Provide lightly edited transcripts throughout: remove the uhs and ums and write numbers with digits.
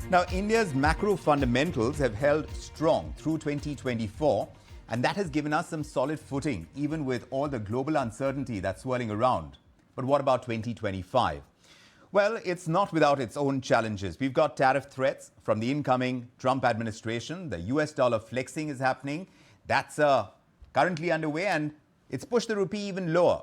Now, India's macro fundamentals have held strong through 2024, and that has given us some solid footing, even with all the global uncertainty that's swirling around. But what about 2025? Well, it's not without its own challenges. We've got tariff threats from the incoming Trump administration. The US dollar flexing is happening. That's currently underway, and it's pushed the rupee even lower.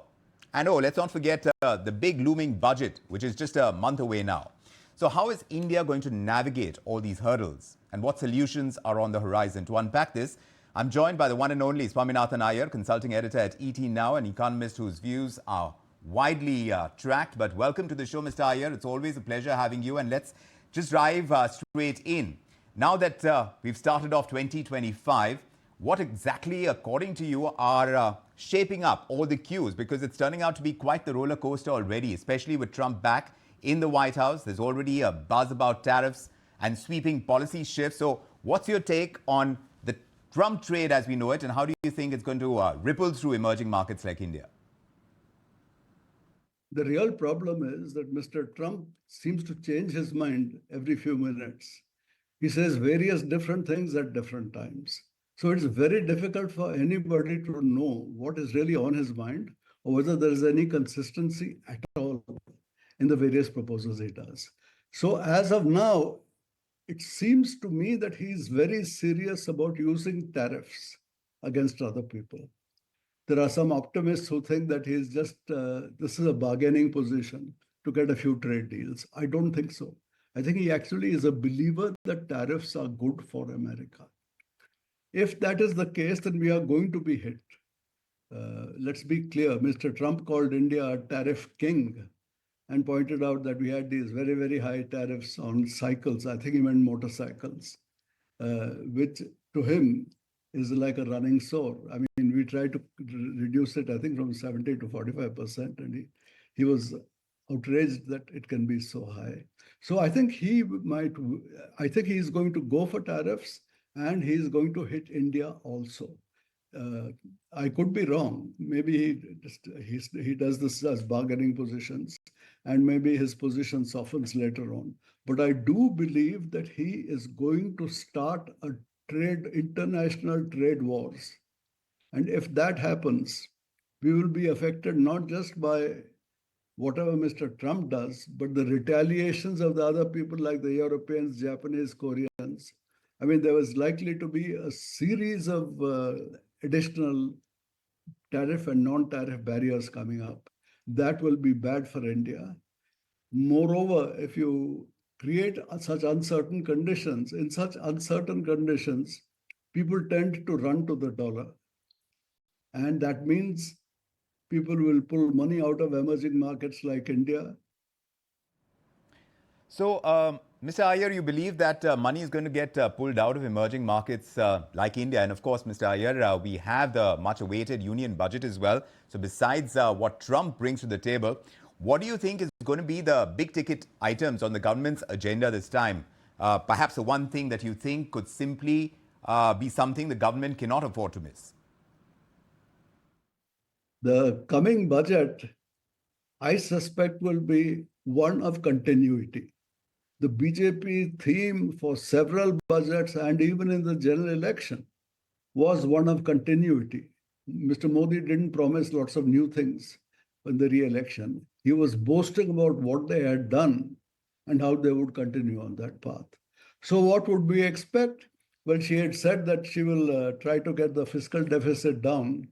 And let's not forget the big looming budget, which is just a month away now. So how is India going to navigate all these hurdles? And what solutions are on the horizon? To unpack this, I'm joined by the one and only Swaminathan Aiyar, consulting editor at ET Now, an economist whose views are widely tracked. But welcome to the show, Mr. Aiyar. It's always a pleasure having you. And let's just dive straight in. Now that we've started off 2025, what exactly, according to you, are shaping up all the cues? Because it's turning out to be quite the roller coaster already, especially with Trump back in the White House. There's already a buzz about tariffs and sweeping policy shifts. So what's your take on the Trump trade as we know it, and how do you think it's going to ripple through emerging markets like India? The real problem is that Mr. Trump seems to change his mind every few minutes. He says various different things at different times. So it's very difficult for anybody to know what is really on his mind or whether there is any consistency at all in the various proposals he does. So as of now, it seems to me that he's very serious about using tariffs against other people. There are some optimists who think that he's just, this is a bargaining position to get a few trade deals. I don't think so. I think he actually is a believer that tariffs are good for America. If that is the case, then we are going to be hit. Let's be clear, Mr. Trump called India a tariff king and pointed out that we had these very, very high tariffs on cycles. I think he meant motorcycles, which to him is like a running sore. I mean, we tried to reduce it, I think, from 70 to 45%, and he was outraged that it can be so high. So I think he's going to go for tariffs, and he's going to hit India also. I could be wrong. Maybe he does this as bargaining positions, and maybe his position softens later on. But I do believe that he is going to start a international trade wars. And if that happens, we will be affected not just by whatever Mr. Trump does, but the retaliations of the other people like the Europeans, Japanese, Koreans. I mean, there was likely to be a series of additional tariff and non-tariff barriers coming up. That will be bad for India. Moreover, if you create such uncertain conditions, in such uncertain conditions, people tend to run to the dollar. And that means people will pull money out of emerging markets like India. So, Mr. Aiyar, you believe that money is going to get pulled out of emerging markets like India. And of course, Mr. Aiyar, we have the much awaited union budget as well. So besides what Trump brings to the table, what do you think is going to be the big ticket items on the government's agenda this time? Perhaps the one thing that you think could simply be something the government cannot afford to miss? The coming budget, I suspect, will be one of continuity. The BJP theme for several budgets and even in the general election was one of continuity. Mr. Modi didn't promise lots of new things in the re-election. He was boasting about what they had done and how they would continue on that path. So what would we expect? Well, she had said that she will try to get the fiscal deficit down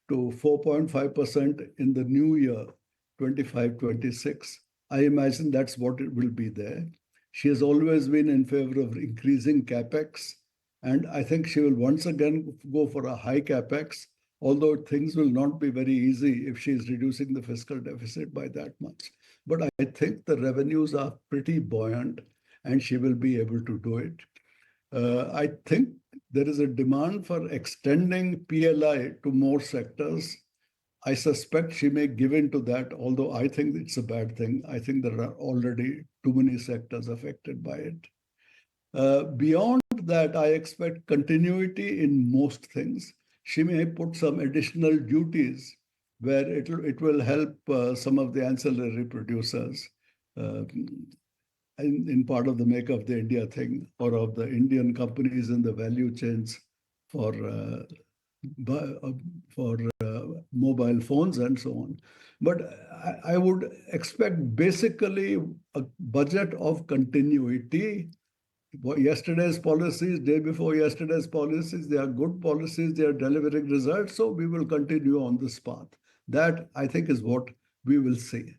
to 4.5% in the new year, 25-26. I imagine that's what it will be there. She has always been in favor of increasing capex, and I think she will once again go for a high capex, although things will not be very easy if she is reducing the fiscal deficit by that much. But I think the revenues are pretty buoyant, and she will be able to do it. I think there is a demand for extending PLI to more sectors. I suspect she may give in to that, although I think it's a bad thing. I think there are already too many sectors affected by it. Beyond that, I expect continuity in most things. She may put some additional duties where it will help some of the ancillary producers. in part of the Make of the India thing, or of the Indian companies in the value chains for mobile phones and so on. But I would expect basically a budget of continuity. Yesterday's policies, day before yesterday's policies, they are good policies, they are delivering results. So we will continue on this path. That, I think, is what we will see.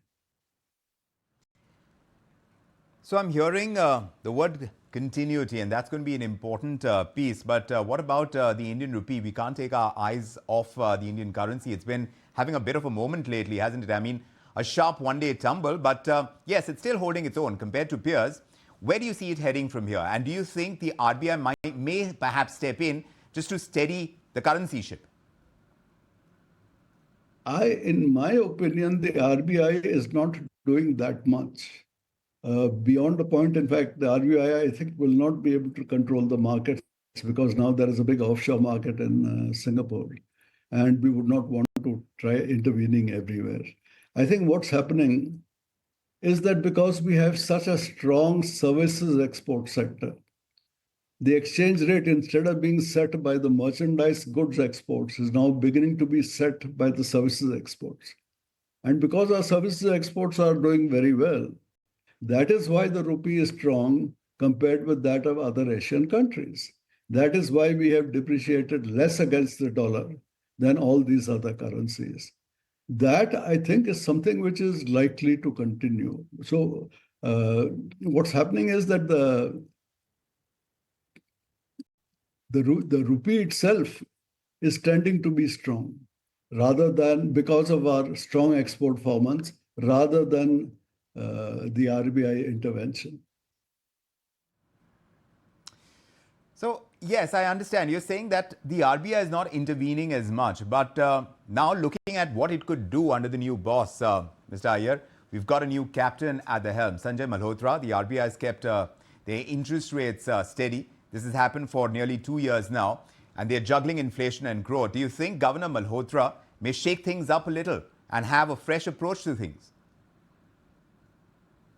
So I'm hearing the word continuity, and that's going to be an important piece. But what about the Indian rupee? We can't take our eyes off the Indian currency. It's been having a bit of a moment lately, hasn't it? I mean, a sharp one-day tumble, but yes, it's still holding its own compared to peers. Where do you see it heading from here? And do you think the RBI may perhaps step in just to steady the currency ship? In my opinion, the RBI is not doing that much. Beyond the point, in fact, the RBI, I think, will not be able to control the markets because now there is a big offshore market in Singapore, and we would not want to try intervening everywhere. I think what's happening is that because we have such a strong services export sector, the exchange rate, instead of being set by the merchandise goods exports, is now beginning to be set by the services exports. And because our services exports are doing very well, that is why the rupee is strong compared with that of other Asian countries. That is why we have depreciated less against the dollar than all these other currencies. That, I think, is something which is likely to continue. So what's happening is that the rupee itself is tending to be strong, rather than because of our strong export performance, rather than the RBI intervention. So, yes, I understand. You're saying that the RBI is not intervening as much. But now looking at what it could do under the new boss, Mr. Aiyar, we've got a new captain at the helm, Sanjay Malhotra. The RBI has kept their interest rates steady. This has happened for nearly 2 years now. And they're juggling inflation and growth. Do you think Governor Malhotra may shake things up a little and have a fresh approach to things?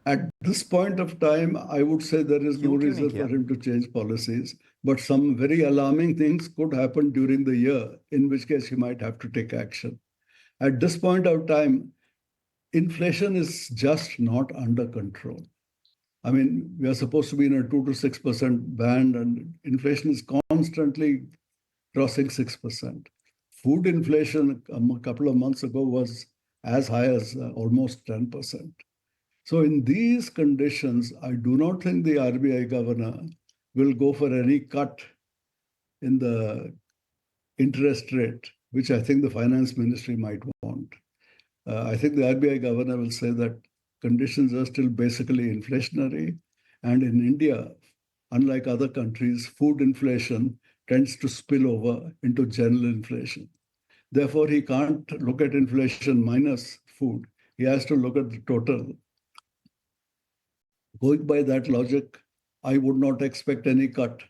At this point of time, I would say there is no reason for him to change policies, but some very alarming things could happen during the year, in which case he might have to take action. At this point of time, inflation is just not under control. I mean, we are supposed to be in a 2 to 6% band, and inflation is constantly crossing 6%. Food inflation a couple of months ago was as high as almost 10%. So in these conditions, I do not think the RBI governor will go for any cut in the interest rate, which I think the finance ministry might want. I think the RBI governor will say that conditions are still basically inflationary. And in India, unlike other countries, food inflation tends to spill over into general inflation. Therefore, he can't look at inflation minus food. He has to look at the total. Going by that logic, I would not expect any cut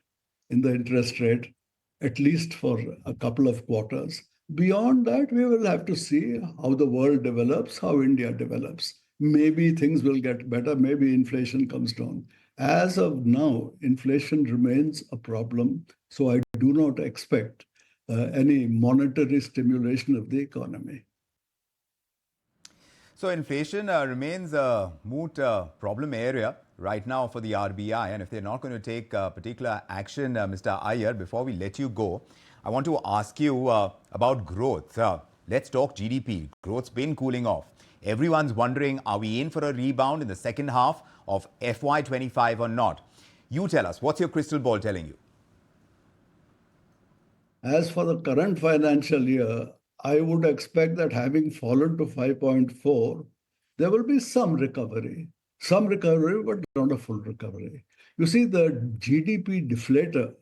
in the interest rate, at least for a couple of quarters. Beyond that, we will have to see how the world develops, how India develops. Maybe things will get better, maybe inflation comes down. As of now, inflation remains a problem, so I do not expect any monetary stimulation of the economy. So inflation remains a moot problem area right now for the RBI. And if they're not going to take particular action, Mr. Aiyar, before we let you go, I want to ask you about growth. Let's talk GDP. Growth's been cooling off. Everyone's wondering, are we in for a rebound in the second half of FY25 or not? You tell us, what's your crystal ball telling you? As for the current financial year, I would expect that having fallen to 5.4, there will be some recovery, but not a full recovery. You see, the GDP deflator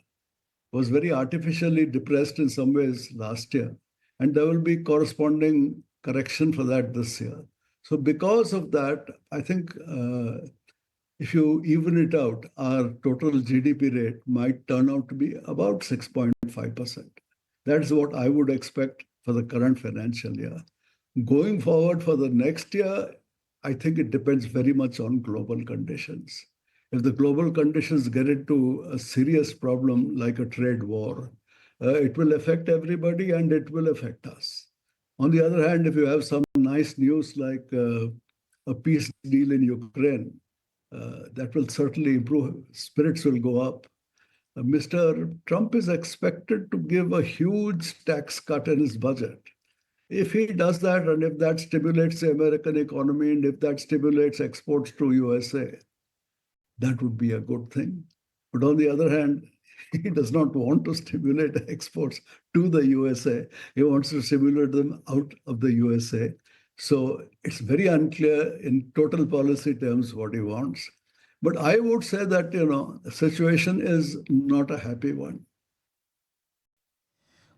was very artificially depressed in some ways last year, and there will be corresponding correction for that this year. So because of that, I think if you even it out, our total GDP rate might turn out to be about 6.5%. That's what I would expect for the current financial year. Going forward for the next year, I think it depends very much on global conditions. if the global conditions get into a serious problem like a trade war, it will affect everybody and it will affect us. On the other hand, if you have some nice news like a peace deal in Ukraine, that will certainly improve. Spirits will go up. Mr. Trump is expected to give a huge tax cut in his budget. If he does that, and if that stimulates the American economy, and if that stimulates exports to USA, that would be a good thing. But on the other hand, he does not want to stimulate exports to the USA. He wants to stimulate them out of the USA. So it's very unclear in total policy terms what he wants. But I would say that, the situation is not a happy one.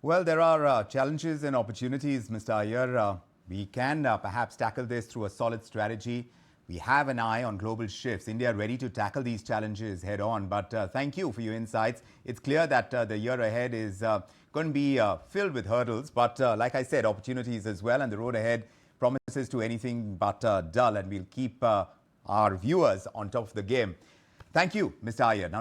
Well, there are challenges and opportunities, Mr. Aiyar. We can perhaps tackle this through a solid strategy. We have an eye on global shifts. India ready to tackle these challenges head on. But thank you for your insights. It's clear that the year ahead is going to be filled with hurdles. But like I said, opportunities as well. And the road ahead promises to anything but dull. And we'll keep our viewers on top of the game. Thank you, Mr. Aiyar. Now